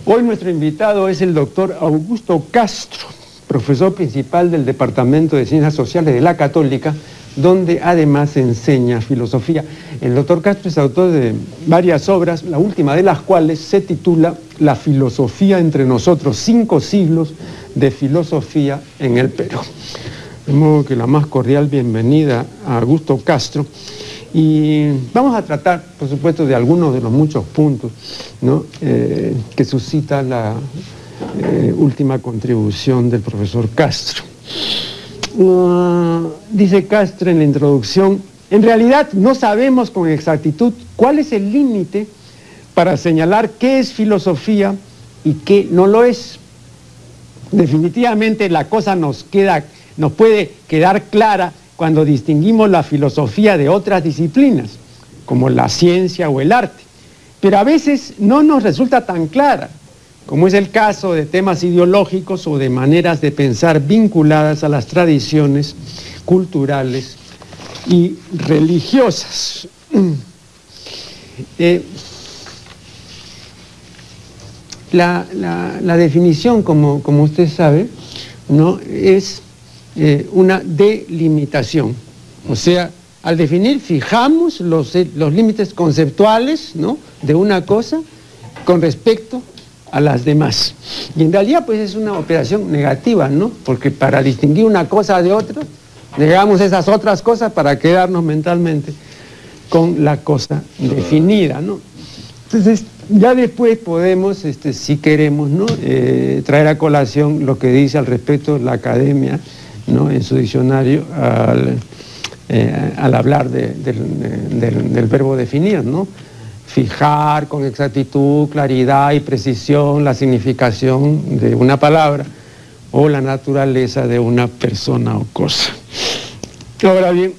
Hoy nuestro invitado es el doctor Augusto Castro, profesor principal del Departamento de Ciencias Sociales de la Católica, donde además enseña filosofía. El doctor Castro es autor de varias obras, la última de las cuales se titula La filosofía entre nosotros, 5 siglos de filosofía en el Perú. De modo que la más cordial bienvenida a Augusto Castro. Y vamos a tratar, por supuesto, de algunos de los muchos puntos, ¿no?, que suscita la última contribución del profesor Castro. Dice Castro en la introducción: en realidad no sabemos con exactitud cuál es el límite para señalar qué es filosofía y qué no lo es. Definitivamente la cosa nos puede quedar clara cuando distinguimos la filosofía de otras disciplinas, como la ciencia o el arte, pero a veces no nos resulta tan clara, como es el caso de temas ideológicos o de maneras de pensar vinculadas a las tradiciones culturales y religiosas. La definición, como usted sabe, ¿no?, es una delimitación. O sea, al definir, fijamos los límites conceptuales, ¿no?, de una cosa con respecto a las demás. Y en realidad, pues, es una operación negativa, ¿no?, porque para distinguir una cosa de otra, negamos esas otras cosas para quedarnos mentalmente con la cosa definida, ¿no? Entonces, ya después podemos, si queremos, ¿no?, traer a colación lo que dice al respecto la academia, ¿no?, en su diccionario al hablar del verbo definir, ¿no? Fijar con exactitud, claridad y precisión la significación de una palabra o la naturaleza de una persona o cosa. Ahora bien,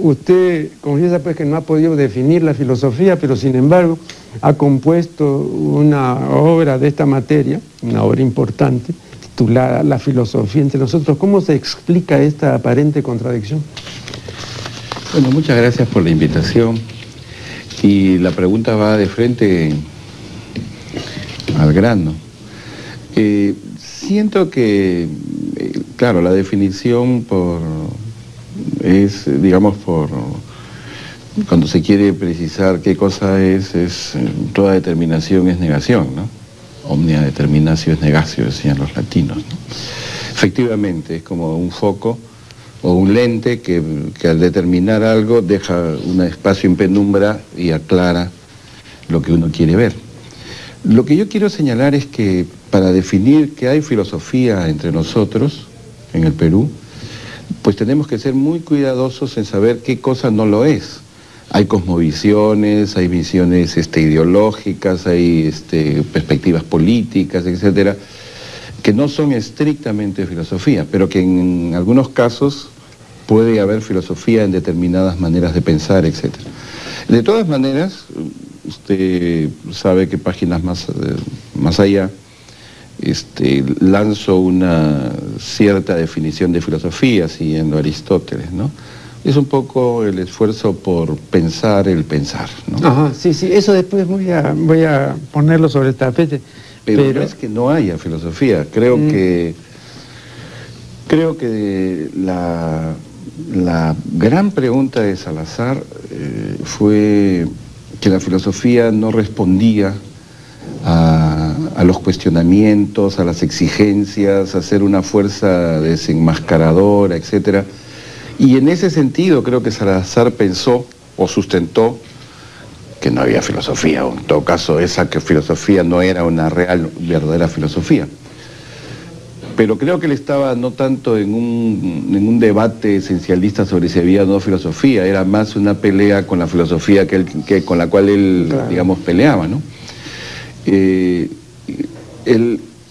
usted confiesa, pues, que no ha podido definir la filosofía, pero sin embargo ha compuesto una obra de esta materia, una obra importante, titulada La filosofía entre nosotros. ¿Cómo se explica esta aparente contradicción? Bueno, muchas gracias por la invitación. Y la pregunta va de frente al grano. Siento que, claro, la definición cuando se quiere precisar qué cosa es toda determinación es negación, ¿no? Omnia determinatio es negatio, decían los latinos, ¿no? Efectivamente, es como un foco o un lente que al determinar algo deja un espacio en penumbra y aclara lo que uno quiere ver. Lo que yo quiero señalar es que para definir que hay filosofía entre nosotros en el Perú, pues tenemos que ser muy cuidadosos en saber qué cosa no lo es. Hay cosmovisiones, hay visiones ideológicas, hay perspectivas políticas, etcétera, que no son estrictamente filosofía, pero que en algunos casos puede haber filosofía en determinadas maneras de pensar, etcétera. De todas maneras, usted sabe que páginas más allá lanzo una cierta definición de filosofía siguiendo a Aristóteles, ¿no? Es un poco el esfuerzo por pensar el pensar, ¿no? Ajá, sí, eso después voy a ponerlo sobre el tapete. Pero no es que no haya filosofía, creo que la gran pregunta de Salazar fue que la filosofía no respondía a los cuestionamientos, a las exigencias, a ser una fuerza desenmascaradora, etcétera. Y en ese sentido creo que Salazar pensó o sustentó que no había filosofía, o en todo caso esa que filosofía no era una real, verdadera filosofía. Pero creo que él estaba no tanto en un debate esencialista sobre si había o no filosofía, era más una pelea con la filosofía con la cual él, claro, digamos, peleaba, ¿no?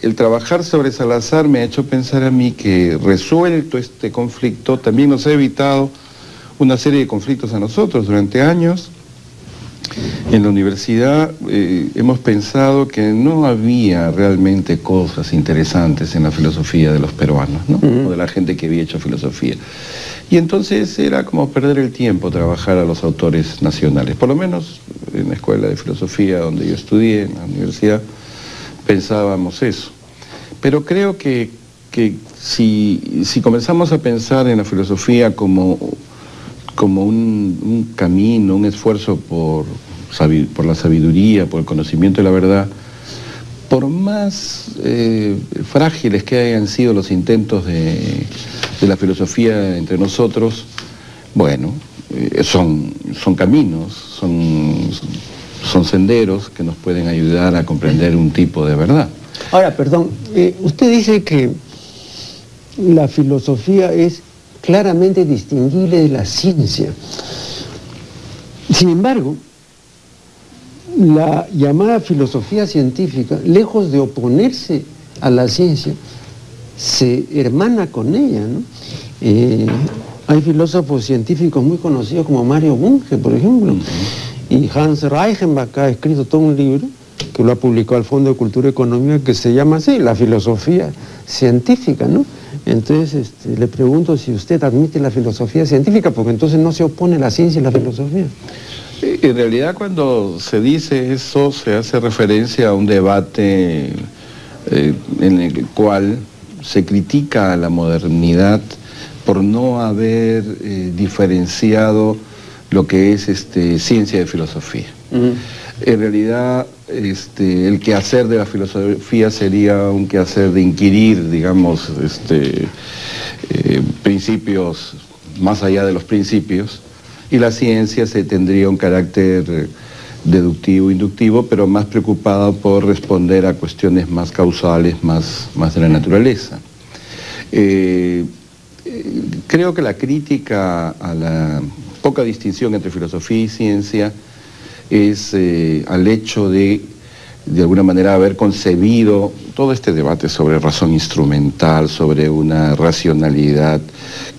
El trabajar sobre Salazar me ha hecho pensar a mí que, resuelto este conflicto, también nos ha evitado una serie de conflictos a nosotros durante años, En la universidad hemos pensado que no había realmente cosas interesantes en la filosofía de los peruanos, ¿no? O de la gente que había hecho filosofía. Y entonces era como perder el tiempo trabajar a los autores nacionales. Por lo menos en la escuela de filosofía donde yo estudié, en la universidad, pensábamos eso. Pero creo que si comenzamos a pensar en la filosofía como un camino, un esfuerzo por la sabiduría, por el conocimiento de la verdad, por más frágiles que hayan sido los intentos de la filosofía entre nosotros, bueno, son caminos, son senderos que nos pueden ayudar a comprender un tipo de verdad. Ahora, perdón, usted dice que la filosofía es claramente distinguible de la ciencia. Sin embargo, la llamada filosofía científica, lejos de oponerse a la ciencia, se hermana con ella, ¿no? Hay filósofos científicos muy conocidos como Mario Bunge, por ejemplo, y Hans Reichenbach ha escrito todo un libro que lo ha publicado al Fondo de Cultura y Economía, que se llama así, la filosofía científica, ¿no? Entonces, le pregunto si usted admite la filosofía científica, porque entonces no se opone la ciencia y la filosofía. En realidad, cuando se dice eso, se hace referencia a un debate en el cual se critica a la modernidad por no haber diferenciado lo que es ciencia de filosofía. En realidad, el quehacer de la filosofía sería un quehacer de inquirir, digamos, principios más allá de los principios, y la ciencia tendría un carácter deductivo, inductivo, pero más preocupada por responder a cuestiones más causales, más de la naturaleza. Creo que la crítica a la poca distinción entre filosofía y ciencia es al hecho de alguna manera haber concebido todo este debate sobre razón instrumental, sobre una racionalidad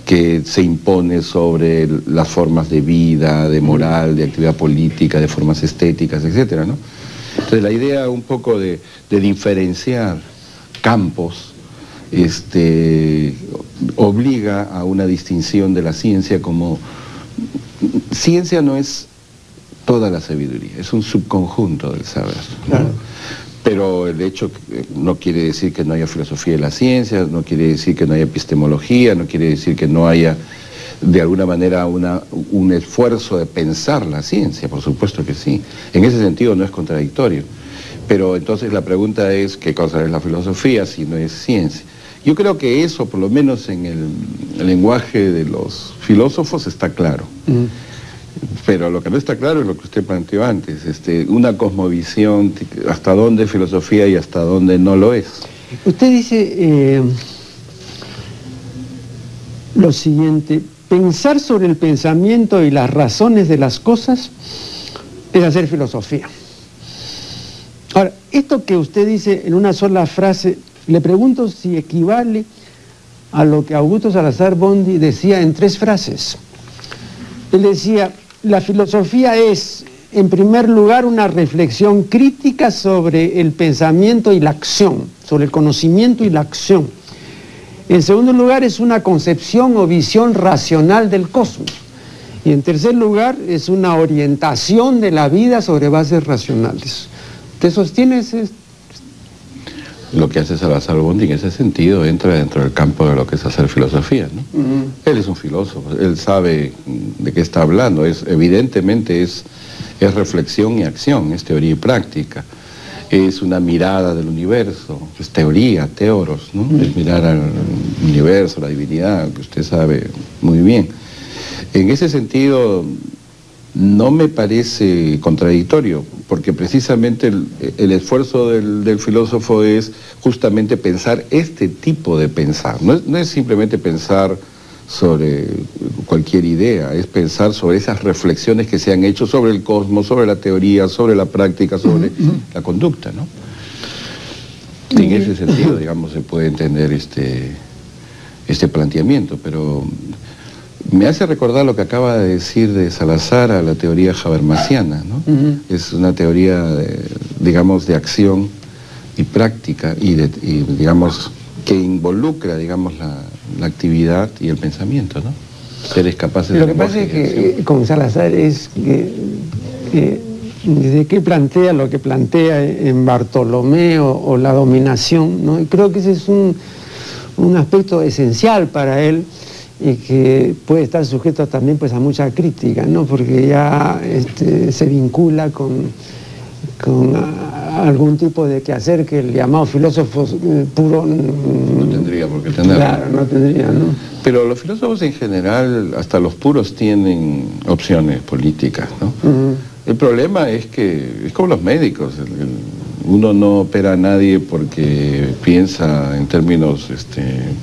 que se impone sobre las formas de vida, de moral, de actividad política, de formas estéticas, etcétera, ¿no? Entonces la idea un poco de diferenciar campos obliga a una distinción de la ciencia como... Ciencia no es toda la sabiduría, es un subconjunto del saber, ¿no? Claro. Pero el hecho no quiere decir que no haya filosofía de la ciencia, no quiere decir que no haya epistemología, no quiere decir que no haya de alguna manera un esfuerzo de pensar la ciencia, por supuesto que sí. En ese sentido no es contradictorio. Pero entonces la pregunta es, ¿qué cosa es la filosofía si no es ciencia? Yo creo que eso, por lo menos en el lenguaje de los filósofos, está claro. Pero lo que no está claro es lo que usted planteó antes, una cosmovisión, hasta dónde es filosofía y hasta dónde no lo es. Usted dice lo siguiente: pensar sobre el pensamiento y las razones de las cosas es hacer filosofía. Ahora, esto que usted dice en una sola frase, le pregunto si equivale a lo que Augusto Salazar Bondy decía en 3 frases. Él decía: la filosofía es, en primer lugar, una reflexión crítica sobre el pensamiento y la acción, sobre el conocimiento y la acción. En segundo lugar, es una concepción o visión racional del cosmos. Y en tercer lugar, es una orientación de la vida sobre bases racionales. ¿Te sostienes? Lo que hace Salazar Bondy en ese sentido entra dentro del campo de lo que es hacer filosofía, ¿no? Él es un filósofo, él sabe de qué está hablando, evidentemente es reflexión y acción, es teoría y práctica, es una mirada del universo, es teoría, teoros, ¿no? Es mirar al universo, la divinidad, que usted sabe muy bien. En ese sentido no me parece contradictorio, porque precisamente el esfuerzo del filósofo es justamente pensar este tipo de pensar. No es simplemente pensar sobre cualquier idea, es pensar sobre esas reflexiones que se han hecho sobre el cosmos, sobre la teoría, sobre la práctica, sobre la conducta, ¿no? En ese sentido, digamos, se puede entender este planteamiento, pero Me hace recordar lo que acaba de decir de Salazar a la teoría habermasiana, ¿no? Es una teoría, digamos, de acción y práctica y digamos, que involucra, digamos, la actividad y el pensamiento, ¿no? Seres capaces de... Lo que pasa es que con Salazar es que desde que plantea lo que plantea en Bartolomé o la dominación, ¿no? Y creo que ese es un aspecto esencial para él y que puede estar sujeto también pues a mucha crítica, ¿no? Porque ya se vincula con algún tipo de quehacer que el llamado filósofo puro no tendría por qué tener. Claro, no tendría, ¿no? Pero los filósofos en general, hasta los puros, tienen opciones políticas, ¿no? El problema es que es como los médicos. Uno no opera a nadie porque piensa en términos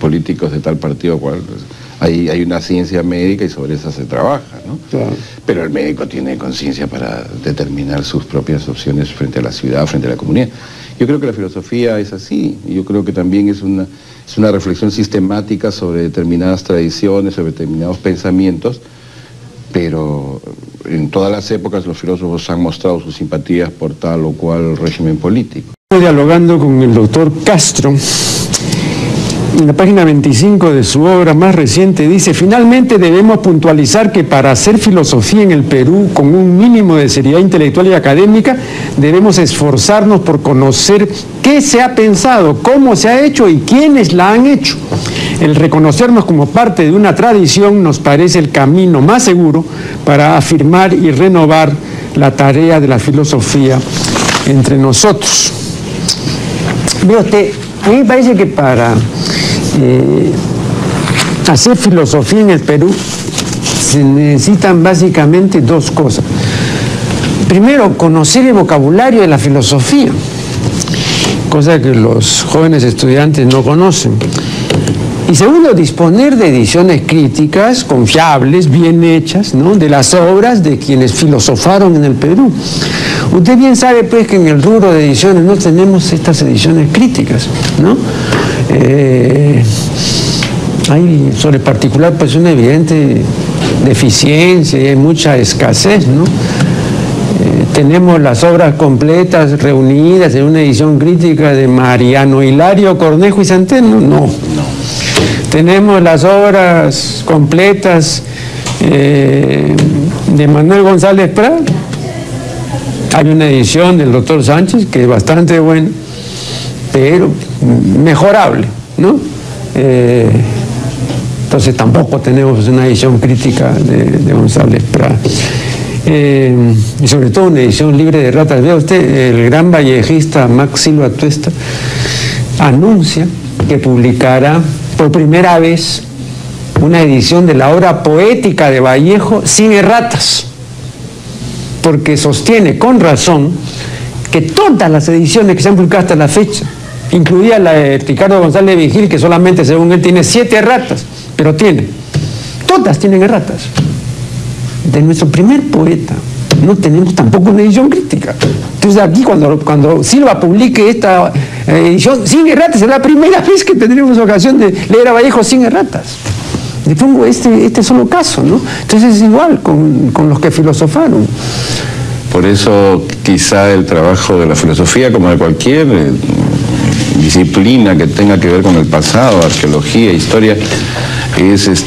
políticos de tal partido o cual. Hay una ciencia médica y sobre esa se trabaja, ¿no? Claro. Pero el médico tiene conciencia para determinar sus propias opciones frente a la ciudad, frente a la comunidad. Yo creo que la filosofía es así. Yo creo que también es una reflexión sistemática sobre determinadas tradiciones, sobre determinados pensamientos, pero en todas las épocas los filósofos han mostrado sus simpatías por tal o cual régimen político. Estoy dialogando con el doctor Castro. En la página 25 de su obra más reciente dice: finalmente debemos puntualizar que para hacer filosofía en el Perú con un mínimo de seriedad intelectual y académica debemos esforzarnos por conocer qué se ha pensado, cómo se ha hecho y quiénes la han hecho. El reconocernos como parte de una tradición nos parece el camino más seguro para afirmar y renovar la tarea de la filosofía entre nosotros. Ve usted, a mí me parece que para hacer filosofía en el Perú se necesitan básicamente dos cosas. Primero, conocer el vocabulario de la filosofía, cosa que los jóvenes estudiantes no conocen. Y segundo, disponer de ediciones críticas, confiables, bien hechas, ¿no?, de las obras de quienes filosofaron en el Perú. Usted bien sabe, pues, que en el rubro de ediciones no tenemos estas ediciones críticas, ¿no? Hay sobre particular, pues, una evidente deficiencia y hay mucha escasez, ¿no? Tenemos las obras completas reunidas en una edición crítica de Mariano Hilario Cornejo y Centeno, no. Tenemos las obras completas de Manuel González Prada. Hay una edición del doctor Sánchez que es bastante buena, pero mejorable, ¿no? Entonces tampoco tenemos una edición crítica de González Prada. Y sobre todo una edición libre de ratas. Vea usted, el gran vallejista Max Silva Tuesta anuncia que publicará por primera vez una edición de la obra poética de Vallejo sin erratas, porque sostiene con razón que todas las ediciones que se han publicado hasta la fecha, incluida la de Ricardo González Vigil, que solamente según él tiene 7 erratas, pero todas tienen erratas. De nuestro primer poeta no tenemos tampoco una edición crítica. Entonces aquí cuando Silva publique esta edición sin erratas, es la primera vez que tendremos ocasión de leer a Vallejo sin erratas. Le pongo este solo caso, ¿no? Entonces es igual con los que filosofaron. Por eso quizá el trabajo de la filosofía, como de cualquier disciplina que tenga que ver con el pasado, arqueología, historia, es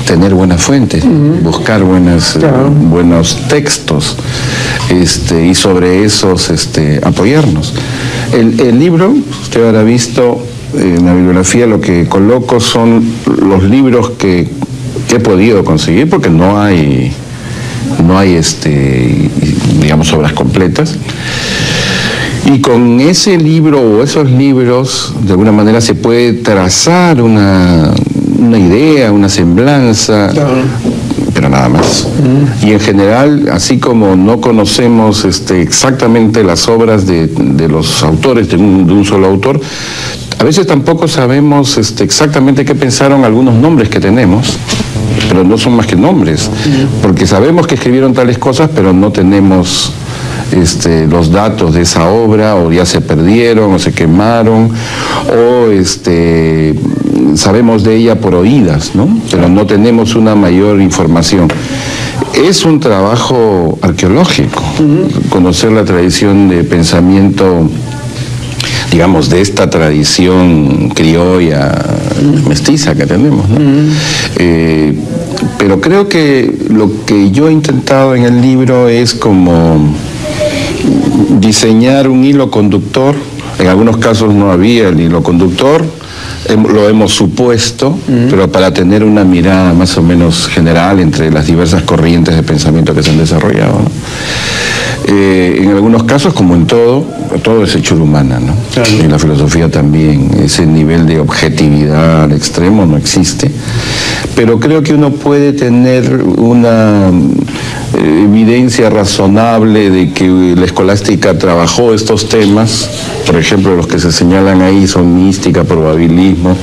tener buenas fuentes, buscar buenos textos, y sobre esos apoyarnos. El libro, usted habrá visto en la bibliografía, lo que coloco son los libros que he podido conseguir, porque no hay digamos, obras completas. Y con ese libro o esos libros, de alguna manera se puede trazar una idea, una semblanza, pero nada más. Y en general, así como no conocemos exactamente las obras de los autores, de un solo autor, a veces tampoco sabemos exactamente qué pensaron algunos nombres que tenemos, pero no son más que nombres, porque sabemos que escribieron tales cosas, pero no tenemos los datos de esa obra, o ya se perdieron, o se quemaron, o sabemos de ella por oídas, ¿no? Pero no tenemos una mayor información. Es un trabajo arqueológico, conocer la tradición de pensamiento, digamos, de esta tradición criolla, mestiza que tenemos, ¿no? Pero creo que lo que yo he intentado en el libro es como diseñar un hilo conductor. En algunos casos no había el hilo conductor, lo hemos supuesto, pero para tener una mirada más o menos general entre las diversas corrientes de pensamiento que se han desarrollado, ¿no? En algunos casos, como en todo es hechura humana, ¿no? Claro. En la filosofía también, ese nivel de objetividad extremo no existe, pero creo que uno puede tener una evidencia razonable de que la escolástica trabajó estos temas. Por ejemplo, los que se señalan ahí son mística, probabilismo,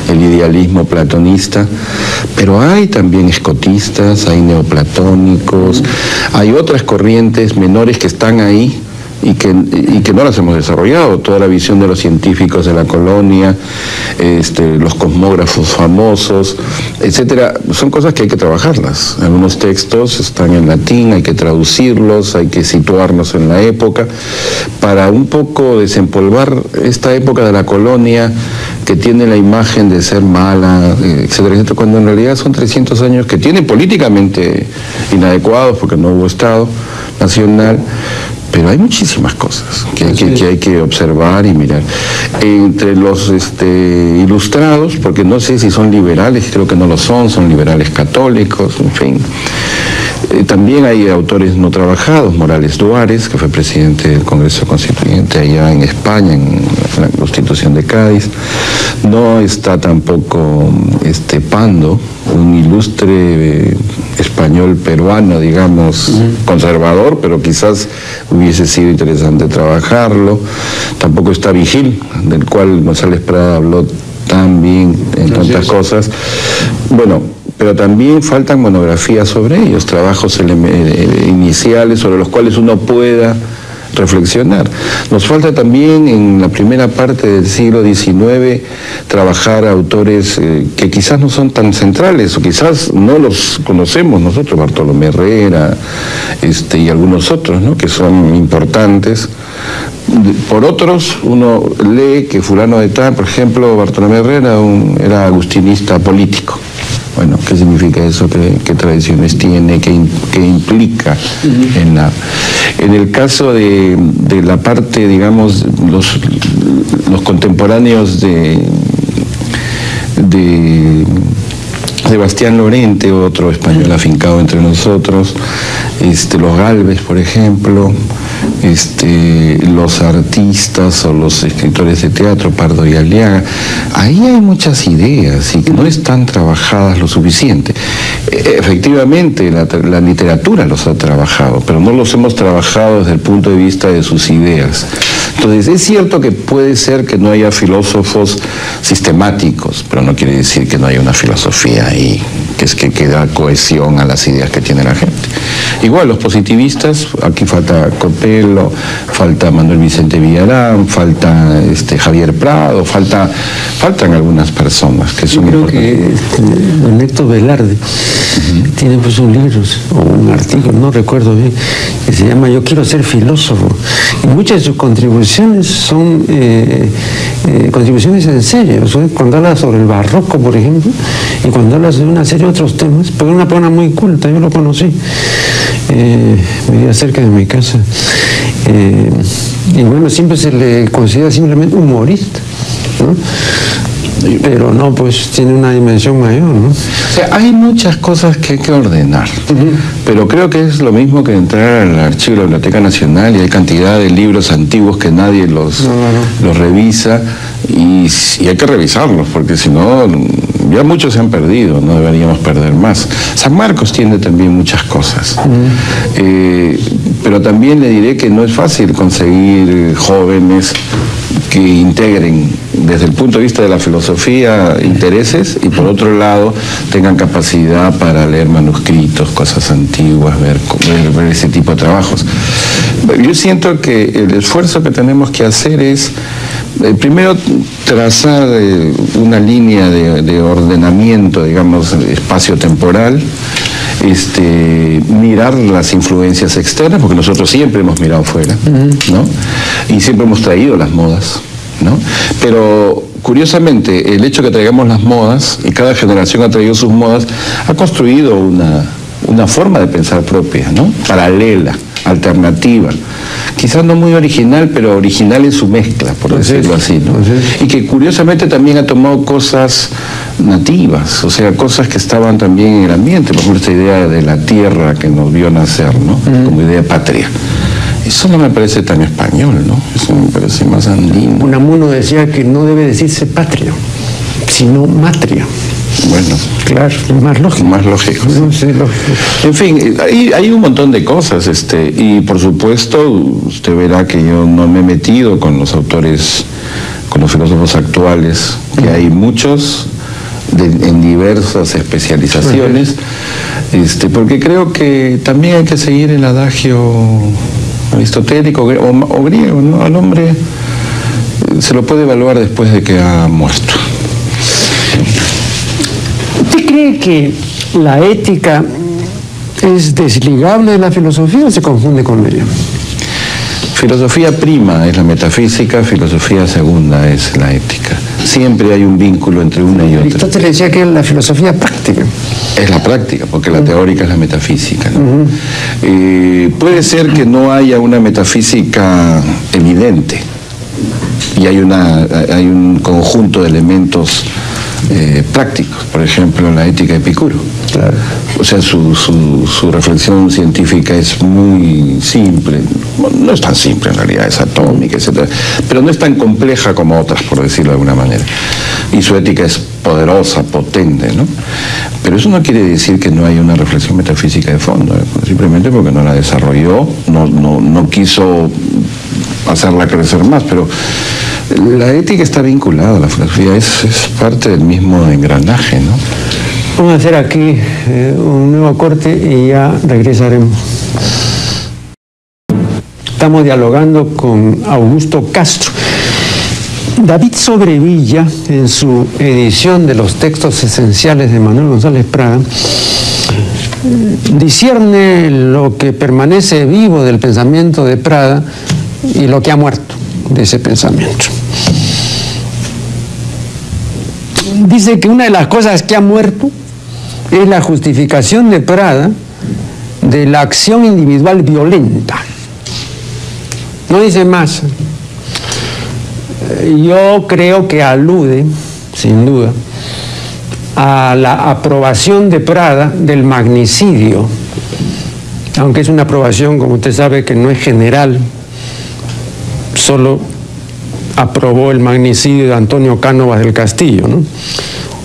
el idealismo platonista, pero hay también escotistas, hay neoplatónicos, hay otras corrientes menores que están ahí y que no las hemos desarrollado. Toda la visión de los científicos de la colonia, los cosmógrafos famosos, etcétera, son cosas que hay que trabajarlas. Algunos textos están en latín, hay que traducirlos, hay que situarnos en la época para un poco desempolvar esta época de la colonia que tiene la imagen de ser mala, etcétera, etcétera, cuando en realidad son 300 años que tienen políticamente inadecuados porque no hubo Estado nacional. Pero hay muchísimas cosas que hay que observar y mirar. Entre los ilustrados, porque no sé si son liberales, creo que no lo son liberales católicos, en fin. También hay autores no trabajados, Morales Duárez, que fue presidente del Congreso Constituyente allá en España, en la Constitución de Cádiz. No está tampoco Pando, un ilustre español peruano, digamos, conservador, pero quizás hubiese sido interesante trabajarlo. Tampoco está Vigil, del cual González Prada habló tan bien en tantas cosas. Bueno, pero también faltan monografías sobre ellos, trabajos iniciales sobre los cuales uno pueda reflexionar. Nos falta también en la primera parte del siglo XIX trabajar autores que quizás no son tan centrales o quizás no los conocemos nosotros, Bartolomé Herrera y algunos otros, ¿no?, que son importantes. Por otros, uno lee que fulano de tal, por ejemplo, Bartolomé Herrera era agustinista político. Bueno, ¿qué significa eso? ¿Qué tradiciones tiene? ¿Qué implica en el caso de la parte, digamos, los contemporáneos de Sebastián Lorente, otro español afincado entre nosotros, los Gálvez, por ejemplo, los artistas o los escritores de teatro, Pardo y Aliaga, ahí hay muchas ideas y que no están trabajadas lo suficiente. Efectivamente, la literatura los ha trabajado, pero no los hemos trabajado desde el punto de vista de sus ideas. Entonces, es cierto que puede ser que no haya filósofos sistemáticos, pero no quiere decir que no haya una filosofía ahí, que da cohesión a las ideas que tiene la gente. Igual, los positivistas, aquí falta Copelo, falta Manuel Vicente Villarán, falta Javier Prado, faltan algunas personas que son importantes. Creo que don Héctor Velarde tiene pues un libro o un artículo, no recuerdo bien, que se llama Yo quiero ser filósofo. Y muchas de sus contribuciones son contribuciones en serio. Cuando habla sobre el barroco, por ejemplo, y cuando habla de una serie de otros temas, porque es una persona muy culta, yo lo conocí, vivía cerca de mi casa. Y bueno, siempre se le considera simplemente humorista, ¿no? Pero no, pues tiene una dimensión mayor, ¿no? O sea, hay muchas cosas que hay que ordenar, pero creo que es lo mismo que entrar al archivo de la Biblioteca Nacional y hay cantidad de libros antiguos que nadie los revisa y hay que revisarlos, porque si no, ya muchos se han perdido, no deberíamos perder más. San Marcos tiene también muchas cosas, pero también le diré que no es fácil conseguir jóvenes que integren desde el punto de vista de la filosofía intereses y por otro lado tengan capacidad para leer manuscritos, cosas antiguas, ver ese tipo de trabajos. Yo siento que el esfuerzo que tenemos que hacer es, primero, trazar una línea de ordenamiento, digamos, espacio-temporal, mirar las influencias externas, porque nosotros siempre hemos mirado fuera, ¿no? Y siempre hemos traído las modas, ¿no? Pero curiosamente, el hecho que traigamos las modas, y cada generación ha traído sus modas, ha construido una forma de pensar propia, ¿no? Paralela, alternativa, quizás no muy original, pero original en su mezcla, por decirlo así, ¿no? Y que curiosamente también ha tomado cosas nativas, o sea, cosas que estaban también en el ambiente, por ejemplo, esta idea de la tierra que nos vio nacer, ¿no? Como idea patria. Eso no me parece tan español, ¿no? Eso me parece más andino. Unamuno decía que no debe decirse patria, sino matria. Bueno, claro, más lógico. Más lógico. Sí. No, sí, lógico. En fin, hay un montón de cosas, y por supuesto, usted verá que yo no me he metido con los autores, con los filósofos actuales, que hay muchos en diversas especializaciones, porque creo que también hay que seguir el adagio aristotélico o griego, ¿no? Al hombre se lo puede evaluar después de que ha muerto. ¿Usted cree que la ética es desligable de la filosofía o se confunde con ella? Filosofía prima es la metafísica, filosofía segunda es la ética. Siempre hay un vínculo entre una y otra. Aristóteles decía que es la filosofía práctica. Es la práctica, porque la teórica es la metafísica, ¿no? Puede ser que no haya una metafísica evidente y hay un conjunto de elementos prácticos, por ejemplo, la ética de Epicuro. Claro. O sea, su reflexión científica es muy simple, no es tan simple en realidad, es atómica, etc. Pero no es tan compleja como otras, por decirlo de alguna manera. Y su ética es poderosa, potente, ¿no? Pero eso no quiere decir que no haya una reflexión metafísica de fondo, simplemente porque no la desarrolló, no quiso hacerla crecer más, pero la ética está vinculada a la filosofía, es parte del mismo engranaje, ¿no? Vamos a hacer aquí un nuevo corte y ya regresaremos. Estamos dialogando con Augusto Castro. David Sobrevilla, en su edición de los textos esenciales de Manuel González Prada, discierne lo que permanece vivo del pensamiento de Prada y lo que ha muerto de ese pensamiento. Dice que una de las cosas que ha muerto es la justificación de Prada de la acción individual violenta. No dice más. Yo creo que alude, sin duda, a la aprobación de Prada del magnicidio, aunque es una aprobación, como usted sabe, que no es general, solo aprobó el magnicidio de Antonio Cánovas del Castillo, ¿no?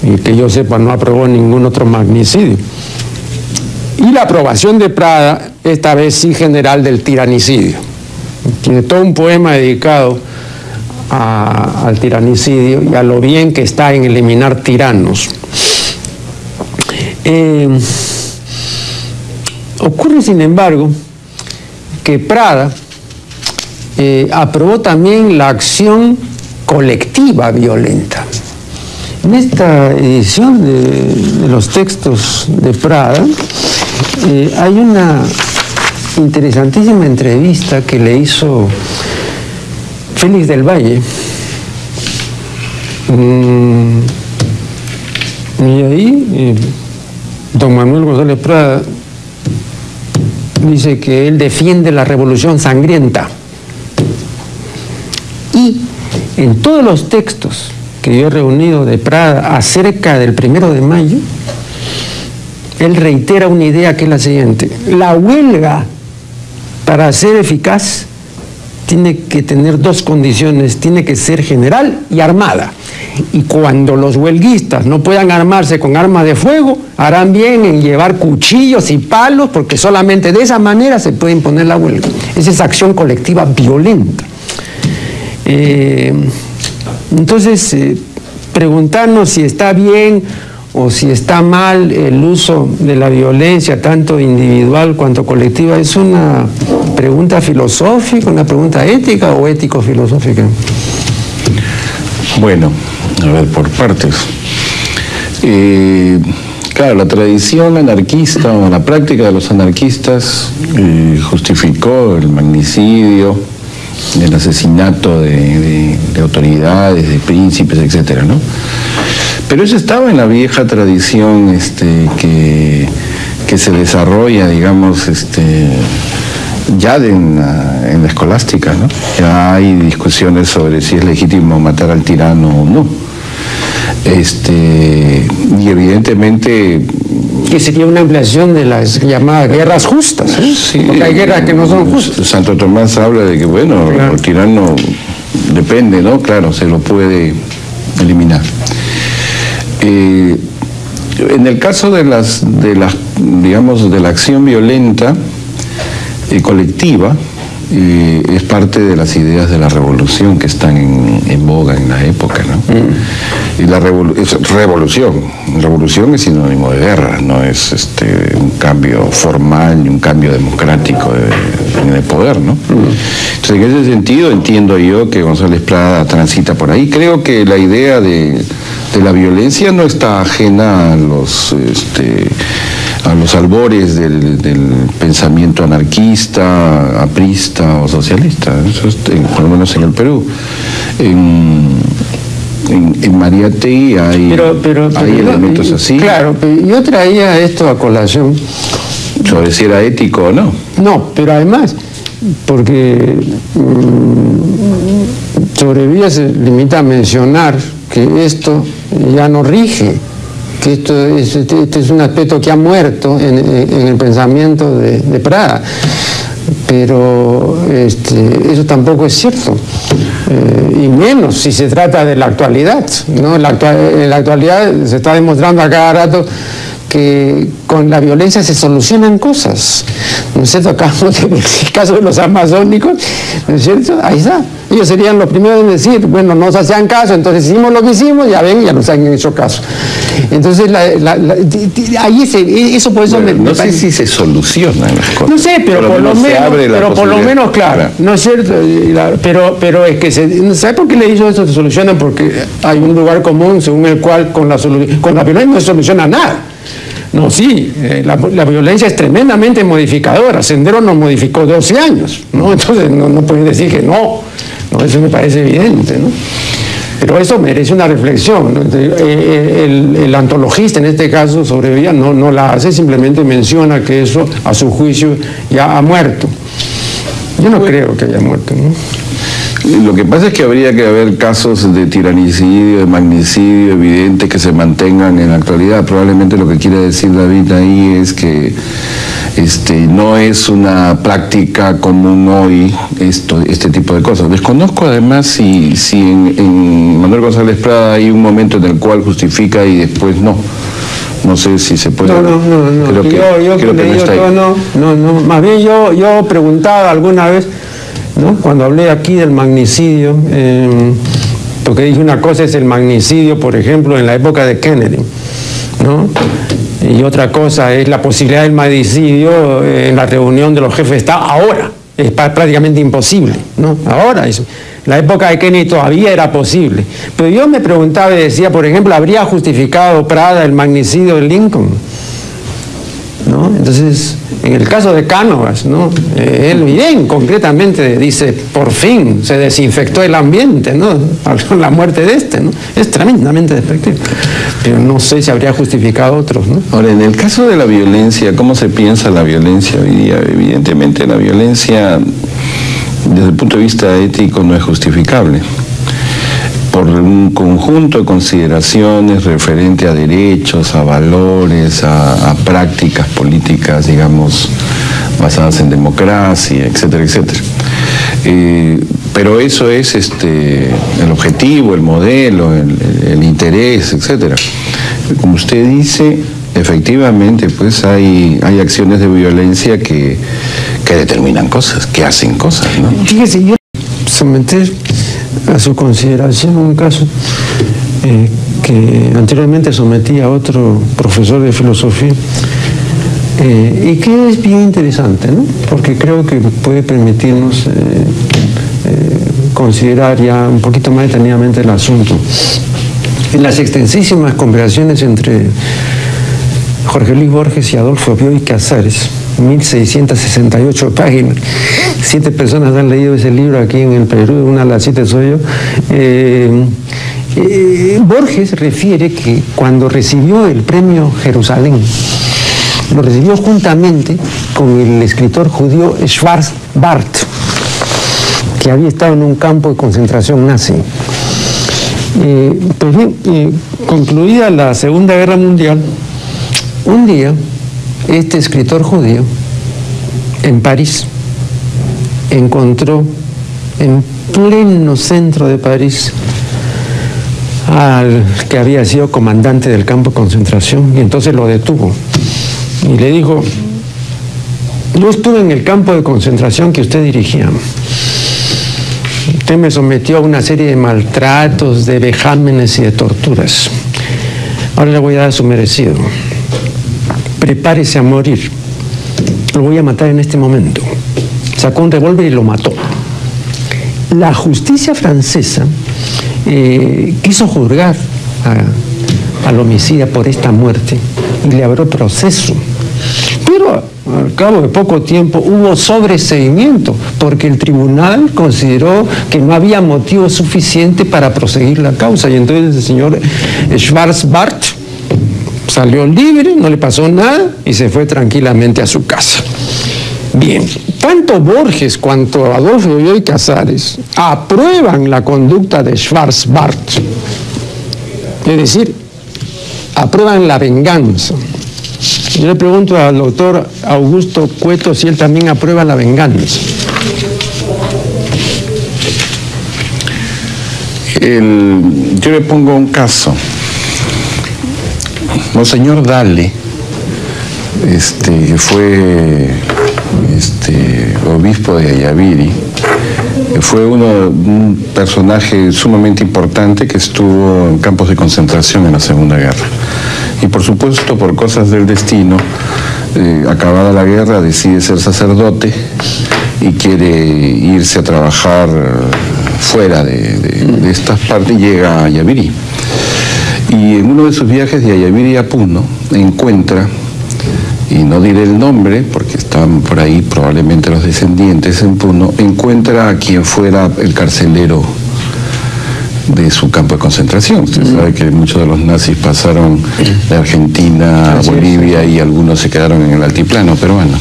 Y que yo sepa no aprobó ningún otro magnicidio. Y la aprobación de Prada, esta vez sí general, del tiranicidio. Tiene todo un poema dedicado al tiranicidio y a lo bien que está en eliminar tiranos. Ocurre, sin embargo, que Prada aprobó también la acción colectiva violenta. En esta edición de los textos de Prada hay una interesantísima entrevista que le hizo Félix del Valle, y ahí don Manuel González Prada dice que él defiende la revolución sangrienta, y en todos los textos que yo he reunido de Prada acerca del 1 de mayo, él reitera una idea que es la siguiente: la huelga, para ser eficaz, tiene que tener dos condiciones, tiene que ser general y armada. Y cuando los huelguistas no puedan armarse con armas de fuego, harán bien en llevar cuchillos y palos, porque solamente de esa manera se puede imponer la huelga. Esa es acción colectiva violenta. Entonces, preguntarnos si está bien o si está mal el uso de la violencia, tanto individual cuanto colectiva, es una pregunta filosófica, una pregunta ética o ético-filosófica? Bueno, a ver, por partes. Claro, la tradición anarquista o la práctica de los anarquistas justificó el magnicidio, el asesinato de autoridades, de príncipes, etcétera, ¿no? Pero eso estaba en la vieja tradición que se desarrolla, digamos, ya en la escolástica, ¿no? Ya hay discusiones sobre si es legítimo matar al tirano o no. Y evidentemente... Que sería una ampliación de las llamadas guerras justas, ¿eh? Sí, porque hay guerras que no son justas. Santo Tomás habla de que, bueno, claro, el tirano depende, ¿no? Claro, se lo puede eliminar. En el caso de la acción violenta colectiva, es parte de las ideas de la revolución que están en boga en la época, ¿no? Y la revolución es sinónimo de guerra, no es un cambio formal ni un cambio democrático en el poder, ¿no? Entonces, en ese sentido entiendo yo que González Prada transita por ahí. Creo que la idea de la violencia no está ajena a los albores del pensamiento anarquista, aprista o socialista. Eso por lo menos en el Perú. En Mariátegui hay elementos así. Claro, pero yo traía esto a colación. ¿Sobre si era ético o no? No, pero además, porque Sobrevilla se limita a mencionar que esto ya no rige, que este es un aspecto que ha muerto en el pensamiento de Prada, pero eso tampoco es cierto, y menos si se trata de la actualidad, ¿no? En la actualidad se está demostrando a cada rato que con la violencia se solucionan cosas, ¿no es cierto? Acabamos de ver el caso de los amazónicos, ¿no es cierto? Ahí está. Ellos serían los primeros en decir, bueno, no se hacían caso, entonces hicimos lo que hicimos, ya ven, ya nos han hecho caso. Entonces, ahí eso por eso bueno, no sé si se solucionan las cosas. No sé, pero por lo menos, claro, ¿no es cierto? Pero es que, ¿sabe por qué le digo eso? Se solucionan porque hay un lugar común según el cual con la violencia no se soluciona nada. No, sí, la violencia es tremendamente modificadora. Sendero nos modificó 12 años, ¿no? Entonces no pueden decir que no, eso me parece evidente, ¿no? Pero eso merece una reflexión, ¿no? El antologista, en este caso, Sobrevilla, no la hace, simplemente menciona que eso, a su juicio, ya ha muerto. Yo no creo que haya muerto, ¿no? Lo que pasa es que habría que haber casos de tiranicidio, de magnicidio evidentes que se mantengan en la actualidad. Probablemente lo que quiere decir David ahí es que no es una práctica común hoy este tipo de cosas. Desconozco además si en Manuel González Prada hay un momento en el cual justifica y después no. No sé si se puede... No. Más bien yo preguntaba alguna vez, ¿no? Cuando hablé aquí del magnicidio, porque dije una cosa es el magnicidio, por ejemplo, en la época de Kennedy, ¿no? Y otra cosa es la posibilidad del magnicidio en la reunión de los jefes de Estado ahora. Es prácticamente imposible, ¿no? Ahora, en la época de Kennedy todavía era posible. Pero yo me preguntaba y decía, por ejemplo, ¿habría justificado Prada el magnicidio de Lincoln? ¿No? Entonces, en el caso de Cánovas, ¿no? Él bien concretamente dice, por fin se desinfectó el ambiente, ¿no? Con la muerte de ¿no? Es tremendamente despectivo. Pero no sé si habría justificado otros, ¿no? Ahora, en el caso de la violencia, ¿cómo se piensa la violencia hoy día? Evidentemente la violencia, desde el punto de vista ético, no es justificable, por un conjunto de consideraciones referente a derechos, a valores, a prácticas políticas, digamos, basadas en democracia, etcétera, etcétera. Pero eso es el objetivo, el modelo, el interés, etcétera. Como usted dice, efectivamente, pues hay acciones de violencia que determinan cosas, que hacen cosas, ¿no? Fíjese, yo someter a su consideración un caso que anteriormente sometí a otro profesor de filosofía, y que es bien interesante, ¿no? Porque creo que puede permitirnos considerar ya un poquito más detenidamente el asunto. En las extensísimas conversaciones entre Jorge Luis Borges y Adolfo Bioy Casares, 1668 páginas, 7 personas han leído ese libro aquí en el Perú, una de las 7 soy yo. Borges refiere que cuando recibió el premio Jerusalén, lo recibió juntamente con el escritor judío Schwarzbart, que había estado en un campo de concentración nazi. Pues bien, concluida la Segunda Guerra Mundial, un día este escritor judío en París encontró en pleno centro de París al que había sido comandante del campo de concentración, y entonces lo detuvo y le dijo: yo estuve en el campo de concentración que usted dirigía. Usted me sometió a una serie de maltratos, de vejámenes y de torturas. Ahora le voy a dar su merecido. Prepárese a morir. Lo voy a matar en este momento. Sacó un revólver y lo mató. La justicia francesa quiso juzgar al homicida por esta muerte y le abrió proceso. Pero al cabo de poco tiempo hubo sobreseimiento porque el tribunal consideró que no había motivo suficiente para proseguir la causa, y entonces el señor Schwarzbart salió libre, no le pasó nada y se fue tranquilamente a su casa. Bien, tanto Borges cuanto Adolfo Bioy Casares aprueban la conducta de Schwarzbart, es decir, aprueban la venganza. Yo le pregunto al doctor Augusto Cueto si él también aprueba la venganza. Yo le pongo un caso. Monseñor Dale, que fue obispo de Ayaviri, fue un personaje sumamente importante que estuvo en campos de concentración en la Segunda Guerra. Y por supuesto, por cosas del destino, acabada la guerra, decide ser sacerdote y quiere irse a trabajar fuera de estas partes, y llega a Ayaviri. Y en uno de sus viajes de Ayaviri a Puno encuentra, y no diré el nombre porque están por ahí probablemente los descendientes en Puno, encuentra a quien fuera el carcelero de su campo de concentración. Usted sabe que muchos de los nazis pasaron de Argentina a Bolivia y algunos se quedaron en el altiplano peruano.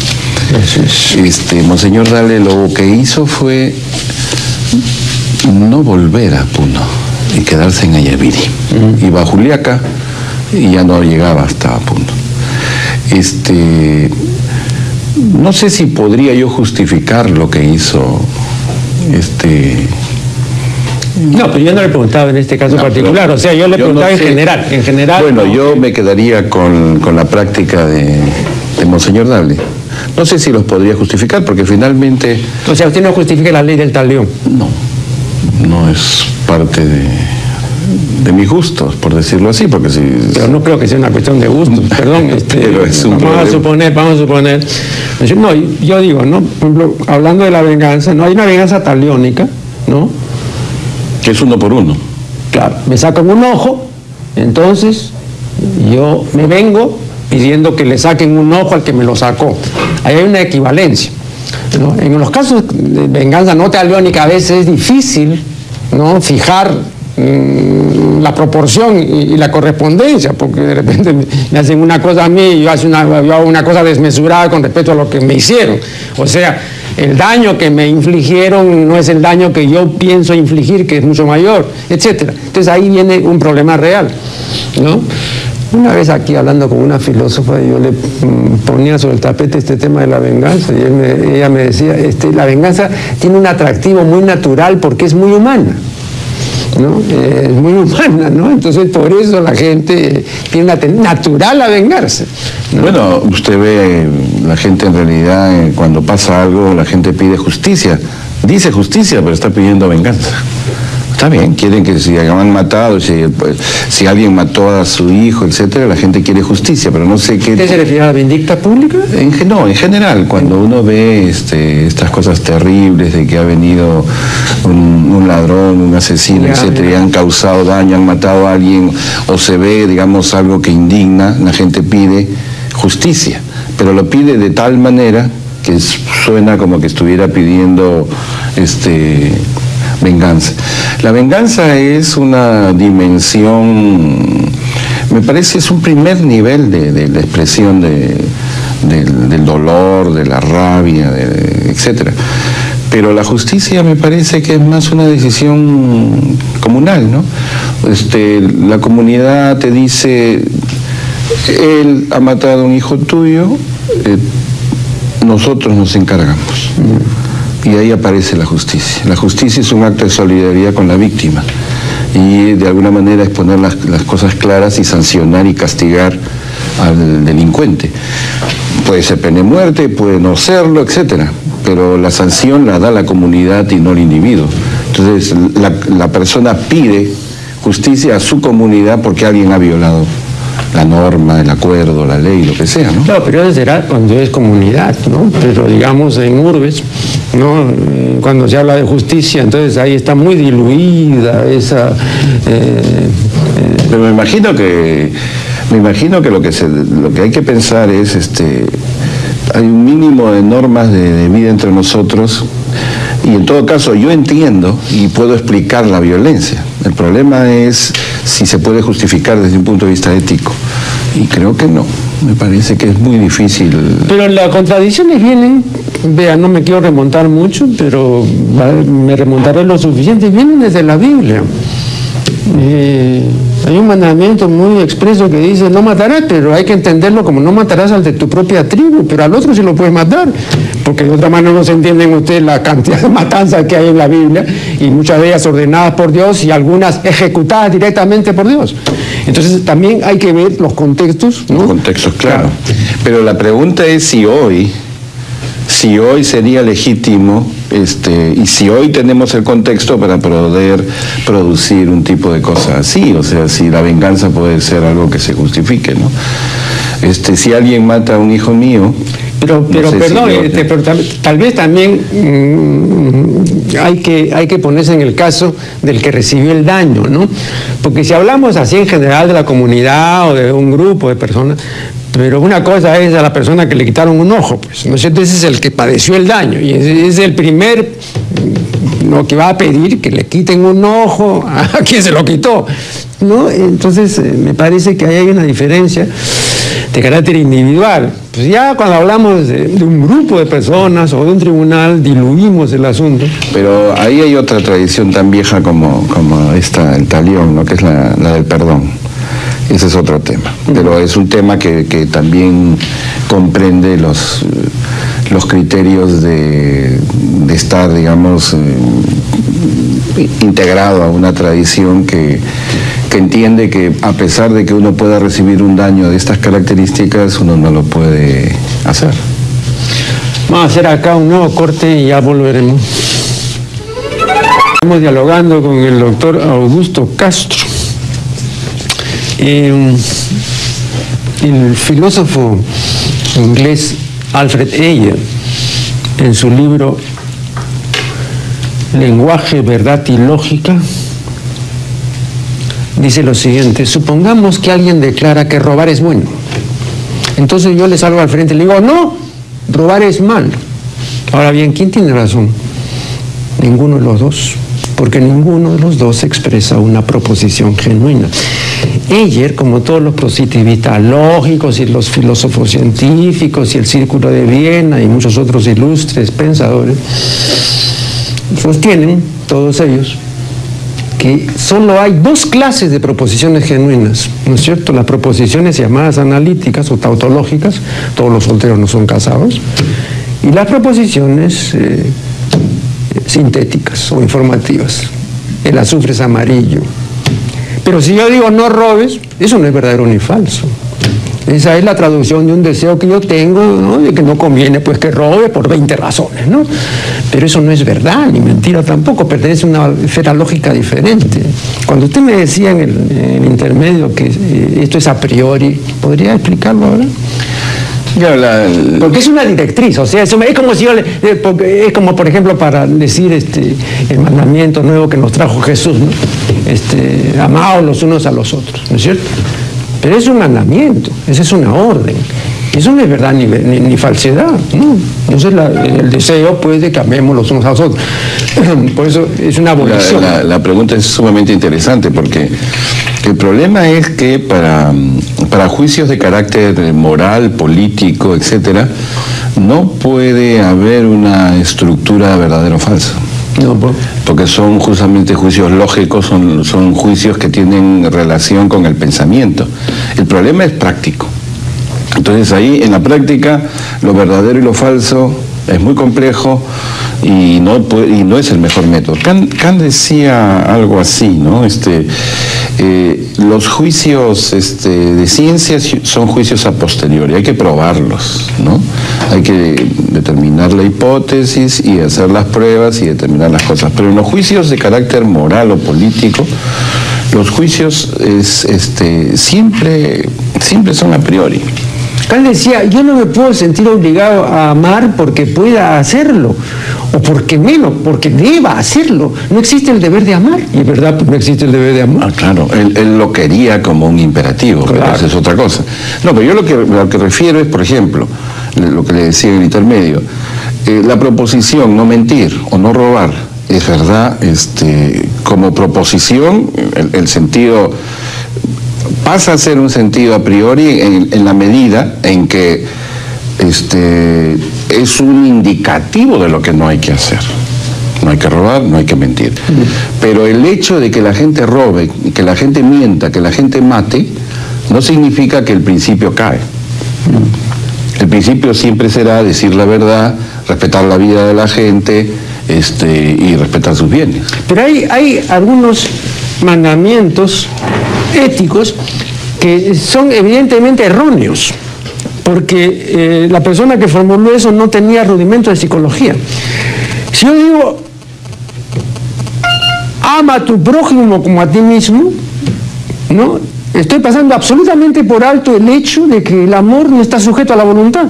Monseñor Dale lo que hizo fue no volver a Puno y quedarse en Ayaviri. Iba a Juliaca y ya no llegaba hasta Puno. No sé si podría yo justificar lo que hizo No, pero yo no le preguntaba en este caso particular, o sea, yo le preguntaba en general. Bueno, yo me quedaría con la práctica de Monseñor Dale. No sé si los podría justificar, porque finalmente... O sea, usted no justifica la ley del talión. No es parte de mis gustos, por decirlo así, porque si... Pero no creo que sea una cuestión de gustos, perdón. Pero es un vamos a suponer. No, yo digo, ¿no? Por ejemplo, hablando de la venganza, no hay una venganza taliónica, ¿no? Que es 1 por 1. Claro, me sacan un ojo, entonces yo me vengo pidiendo que le saquen un ojo al que me lo sacó. Ahí hay una equivalencia, ¿no? En los casos de venganza no taliónica a veces es difícil, ¿no?, fijar la proporción y la correspondencia, porque de repente me hacen una cosa a mí y yo hago una cosa desmesurada con respecto a lo que me hicieron. O sea, el daño que me infligieron no es el daño que yo pienso infligir, que es mucho mayor, etcétera. Entonces ahí viene un problema real, ¿no? Una vez aquí hablando con una filósofa, yo le ponía sobre el tapete este tema de la venganza y ella me decía, la venganza tiene un atractivo muy natural porque es muy humana, ¿no? Es muy humana, ¿no? Entonces por eso la gente tiene una natural a vengarse, ¿no? Bueno, usted ve, la gente en realidad cuando pasa algo, la gente pide justicia, dice justicia, pero está pidiendo venganza. Está bien, quieren que si han matado, si alguien mató a su hijo, etcétera, la gente quiere justicia, pero no sé qué... ¿Usted se refiere a la vindicta pública? No, en general, cuando uno ve estas cosas terribles de que ha venido un ladrón, un asesino, etcétera, y han causado daño, han matado a alguien, o se ve, digamos, algo que indigna, la gente pide justicia, pero lo pide de tal manera que suena como que estuviera pidiendo venganza. La venganza es una dimensión, me parece, es un primer nivel de la expresión del dolor, de la rabia, etcétera. Pero la justicia me parece que es más una decisión comunal, ¿no? La comunidad te dice, él ha matado a un hijo tuyo, nosotros nos encargamos. Y ahí aparece la justicia. La justicia es un acto de solidaridad con la víctima y de alguna manera es poner las cosas claras y sancionar y castigar al delincuente. Puede ser pena de muerte, puede no serlo, etcétera, pero la sanción la da la comunidad y no el individuo. Entonces la persona pide justicia a su comunidad porque alguien ha violado la norma, el acuerdo, la ley, lo que sea, ¿no? Claro, pero eso será cuando es comunidad, ¿no? Pero digamos en urbes, ¿no? Cuando se habla de justicia, entonces ahí está muy diluida esa... Pero me imagino que lo que hay que pensar es, hay un mínimo de normas de vida entre nosotros. Y en todo caso yo entiendo y puedo explicar la violencia. El problema es si se puede justificar desde un punto de vista ético. Y creo que no. Me parece que es muy difícil. Pero las contradicciones vienen, vean, no me quiero remontar mucho, pero me remontaré lo suficiente, vienen desde la Biblia. Hay un mandamiento muy expreso que dice no matarás, pero hay que entenderlo como no matarás al de tu propia tribu, pero al otro sí lo puedes matar, porque de otra manera no se entienden ustedes la cantidad de matanzas que hay en la Biblia, y muchas de ellas ordenadas por Dios y algunas ejecutadas directamente por Dios. Entonces también hay que ver los contextos, ¿no? Los contextos, claro. Pero la pregunta es si hoy sería legítimo, y si hoy tenemos el contexto para poder producir un tipo de cosa así, o sea, si la venganza puede ser algo que se justifique, ¿no? Si alguien mata a un hijo mío... Pero perdón, pero tal vez también hay que ponerse en el caso del que recibió el daño, ¿no? Porque si hablamos así en general de la comunidad o de un grupo de personas, pero una cosa es a la persona que le quitaron un ojo, pues, ¿no es cierto? Ese es el que padeció el daño y es el primer lo que va a pedir que le quiten un ojo a quien se lo quitó, ¿no? Entonces me parece que ahí hay una diferencia de carácter individual. Pues ya cuando hablamos de un grupo de personas o de un tribunal, diluimos el asunto. Pero ahí hay otra tradición tan vieja como esta, el talión, ¿no? Que es la del perdón. Ese es otro tema, pero es un tema que también comprende los criterios de estar, digamos, integrado a una tradición que entiende que a pesar de que uno pueda recibir un daño de estas características, uno no lo puede hacer. Vamos a hacer acá un nuevo corte y ya volveremos. Estamos dialogando con el doctor Augusto Castro. El filósofo inglés Alfred Ayer, en su libro Lenguaje, Verdad y Lógica, dice lo siguiente: supongamos que alguien declara que robar es bueno. Entonces yo le salgo al frente y le digo, no, robar es malo. Ahora bien, ¿quién tiene razón? Ninguno de los dos, porque ninguno de los dos expresa una proposición genuina. Ayer, como todos los positivistas lógicos y los filósofos científicos y el Círculo de Viena y muchos otros ilustres pensadores, sostienen, todos ellos, que solo hay dos clases de proposiciones genuinas, ¿no es cierto? Las proposiciones llamadas analíticas o tautológicas, todos los solteros no son casados, y las proposiciones sintéticas o informativas. El azufre es amarillo. Pero si yo digo no robes, eso no es verdadero ni falso. Esa es la traducción de un deseo que yo tengo, ¿no? De que no conviene pues que robe por 20 razones, ¿no? Pero eso no es verdad, ni mentira tampoco, pertenece a una esfera lógica diferente. Cuando usted me decía en el intermedio que esto es a priori, ¿podría explicarlo ahora? Porque es una directriz, o sea, es como si yo es como, por ejemplo, para decir el mandamiento nuevo que nos trajo Jesús, ¿no? Amaos los unos a los otros, ¿no es cierto? Pero es un mandamiento, esa es una orden. Eso no es verdad ni falsedad, ¿no? Entonces el deseo, pues, de que amemos los unos a los otros. Por eso es una abolición. La pregunta es sumamente interesante porque el problema es que para juicios de carácter moral, político, etcétera, no puede haber una estructura verdadero o falso. No, porque son justamente juicios lógicos, son juicios que tienen relación con el pensamiento. El problema es práctico. Entonces ahí en la práctica lo verdadero y lo falso es muy complejo y no es el mejor método. Kant decía algo así, ¿no? Los juicios de ciencias son juicios a posteriori, hay que probarlos, ¿no? Hay que determinar la hipótesis y hacer las pruebas y determinar las cosas. Pero en los juicios de carácter moral o político, los juicios siempre son a priori. Kant decía, yo no me puedo sentir obligado a amar porque pueda hacerlo, o porque deba hacerlo. No existe el deber de amar. Y es verdad, no existe el deber de amar. Claro, él lo quería como un imperativo, claro. Pero eso es otra cosa. No, pero yo lo que refiero es, por ejemplo, lo que le decía en el intermedio, la proposición no mentir o no robar, es verdad, como proposición, el sentido pasa a ser un sentido a priori en la medida en que es un indicativo de lo que no hay que hacer. No hay que robar, no hay que mentir. Pero el hecho de que la gente robe, que la gente mienta, que la gente mate, no significa que el principio cae. El principio siempre será decir la verdad, respetar la vida de la gente y respetar sus bienes. Pero hay algunos mandamientos éticos que son evidentemente erróneos, porque la persona que formuló eso no tenía rudimento de psicología. Si yo digo, ama a tu prójimo como a ti mismo, ¿no? Estoy pasando absolutamente por alto el hecho de que el amor no está sujeto a la voluntad,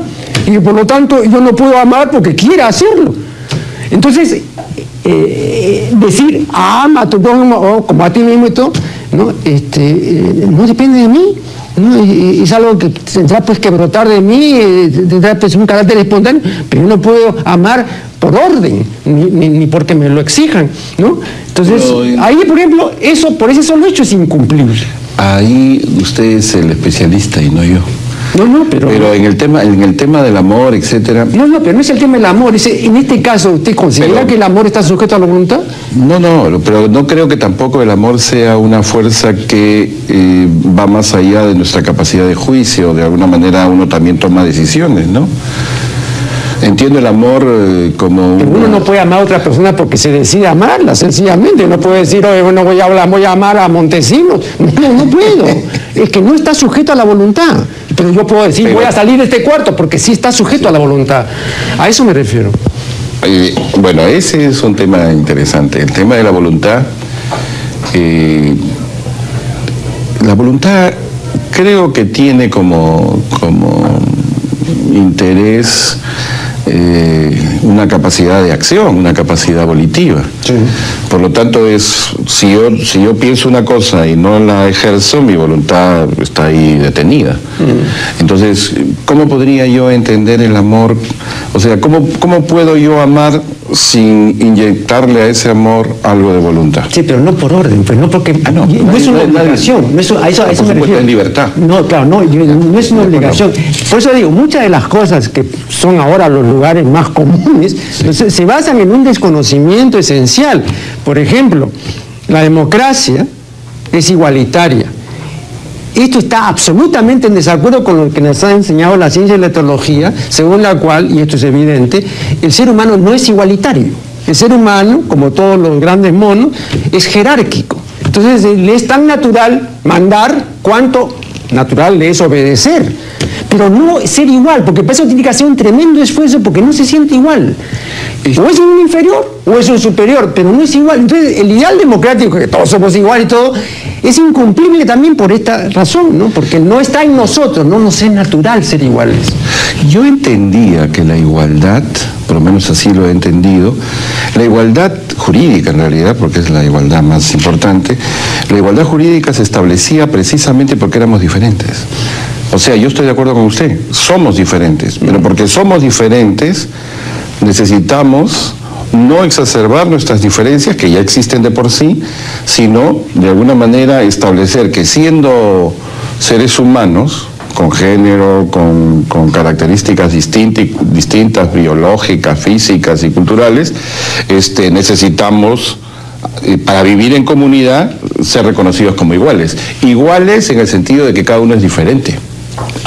y que por lo tanto yo no puedo amar porque quiera hacerlo. Entonces, decir, ama a tu prójimo como a ti mismo y todo, ¿no? No depende de mí, ¿no? Es algo que tendrá pues que brotar de mí, tendrá pues un carácter espontáneo, pero yo no puedo amar por orden, ni porque me lo exijan, ¿no? Entonces, ahí, por ejemplo, por ese solo hecho es incumplible. Ahí usted es el especialista y no yo. No, pero en el tema del amor, etcétera. No, pero no es el tema del amor. En este caso, ¿usted considera que el amor está sujeto a la voluntad? No, pero no creo que tampoco el amor sea una fuerza que va más allá de nuestra capacidad de juicio. De alguna manera uno también toma decisiones, ¿no? Entiendo el amor como... Pero uno no puede amar a otra persona porque se decide amarla, sencillamente. No puede decir, oye, bueno, voy a amar a Montesinos. No puedo. Es que no está sujeto a la voluntad. Pero yo puedo decir, voy a salir de este cuarto porque sí está sujeto a la voluntad. A eso me refiero. Bueno, ese es un tema interesante. El tema de la voluntad. La voluntad creo que tiene como interés una capacidad de acción, una capacidad volitiva. Sí. Por lo tanto, si yo pienso una cosa y no la ejerzo, mi voluntad está ahí detenida. Entonces, ¿cómo podría yo entender el amor? O sea, ¿cómo puedo yo amar sin inyectarle a ese amor algo de voluntad? Sí, pero no por orden, pues no porque no es una obligación. A eso me refiero. En libertad. No, claro, no es una obligación. Por eso digo, muchas de las cosas que son ahora los lugares más comunes se basan en un desconocimiento esencial. Por ejemplo, la democracia es igualitaria. Esto está absolutamente en desacuerdo con lo que nos ha enseñado la ciencia y la teología, según la cual, y esto es evidente, el ser humano no es igualitario. El ser humano, como todos los grandes monos, es jerárquico. Entonces, le es tan natural mandar cuanto natural le es obedecer. pero no ser igual, porque para eso tiene que hacer un tremendo esfuerzo porque no se siente igual. O es un inferior o es un superior, pero no es igual. Entonces, el ideal democrático, que todos somos iguales y todo, es incumplible también por esta razón, ¿no? Porque no está en nosotros, no nos es natural ser iguales. Yo entendía que la igualdad, por lo menos así lo he entendido, la igualdad jurídica en realidad, porque es la igualdad más importante, la igualdad jurídica se establecía precisamente porque éramos diferentes. O sea, yo estoy de acuerdo con usted, somos diferentes, pero porque somos diferentes necesitamos no exacerbar nuestras diferencias, que ya existen de por sí, sino de alguna manera establecer que siendo seres humanos, con género, con características distintas, biológicas, físicas y culturales, necesitamos, para vivir en comunidad, ser reconocidos como iguales. Iguales en el sentido de que cada uno es diferente.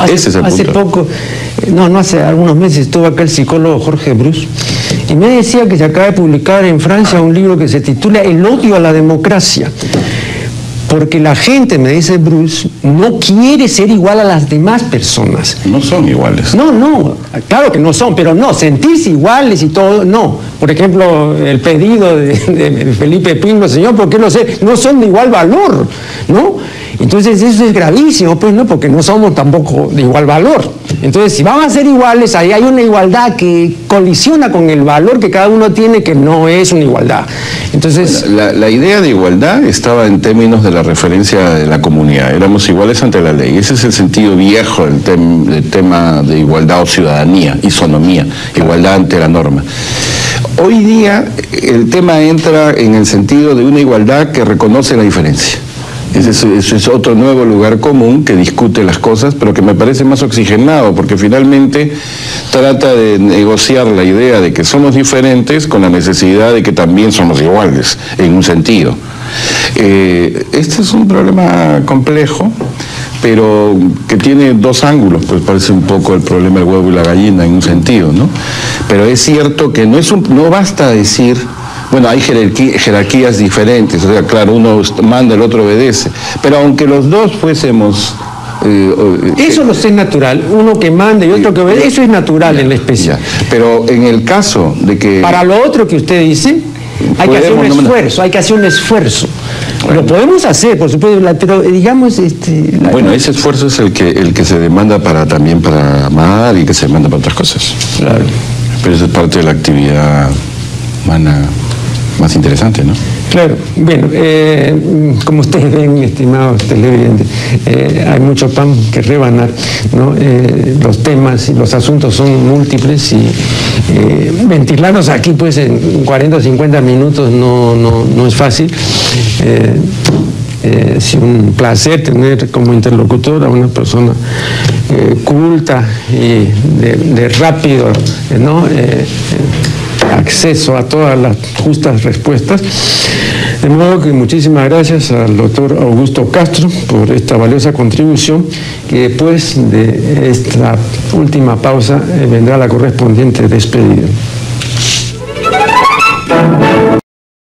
Ese es el punto. Hace poco, no hace algunos meses, estuvo acá el psicólogo Jorge Bruce, y me decía que se acaba de publicar en Francia un libro que se titula El odio a la democracia. Porque la gente, me dice Bruce, no quiere ser igual a las demás personas. No son iguales. No, claro que no son, pero no, sentirse iguales y todo, no. Por ejemplo, el pedido de Felipe Pingo, señor, ¿por qué no son de igual valor? ¿No? Entonces eso es gravísimo, pues, ¿no? Porque no somos tampoco de igual valor. Entonces, si vamos a ser iguales, ahí hay una igualdad que colisiona con el valor que cada uno tiene, que no es una igualdad. Entonces, la idea de igualdad estaba en términos de la referencia de la comunidad. Éramos iguales ante la ley. Ese es el sentido viejo del tema de igualdad o ciudadanía, isonomía, igualdad ante la norma. Hoy día el tema entra en el sentido de una igualdad que reconoce la diferencia. Ese es otro nuevo lugar común que discute las cosas, pero que me parece más oxigenado, porque finalmente trata de negociar la idea de que somos diferentes con la necesidad de que también somos iguales, en un sentido. Este es un problema complejo, pero que tiene dos ángulos, pues parece un poco el problema del huevo y la gallina en un sentido, ¿no? Pero es cierto que no basta decir... Bueno, hay jerarquías diferentes, o sea, claro, uno manda, el otro obedece, pero aunque los dos fuésemos... eso no es natural, uno que manda y otro que obedece, eso es natural en la especie. Pero en el caso de que... Para lo otro que usted dice, hay que hacer un esfuerzo, Bueno. Lo podemos hacer, por supuesto, pero digamos... Bueno, ese esfuerzo es el que se demanda también para amar y que se demanda para otras cosas. Claro. Pero eso es parte de la actividad humana más interesante, ¿no? Claro, bueno, como ustedes ven, estimados televidentes, hay mucho pan que rebanar, ¿no? Los temas y los asuntos son múltiples y ventilarlos aquí pues en 40 o 50 minutos no es fácil. Es un placer tener como interlocutor a una persona culta y de rápido, ¿no? Acceso a todas las justas respuestas. De modo que muchísimas gracias al doctor Augusto Castro por esta valiosa contribución, que después de esta última pausa vendrá la correspondiente despedida.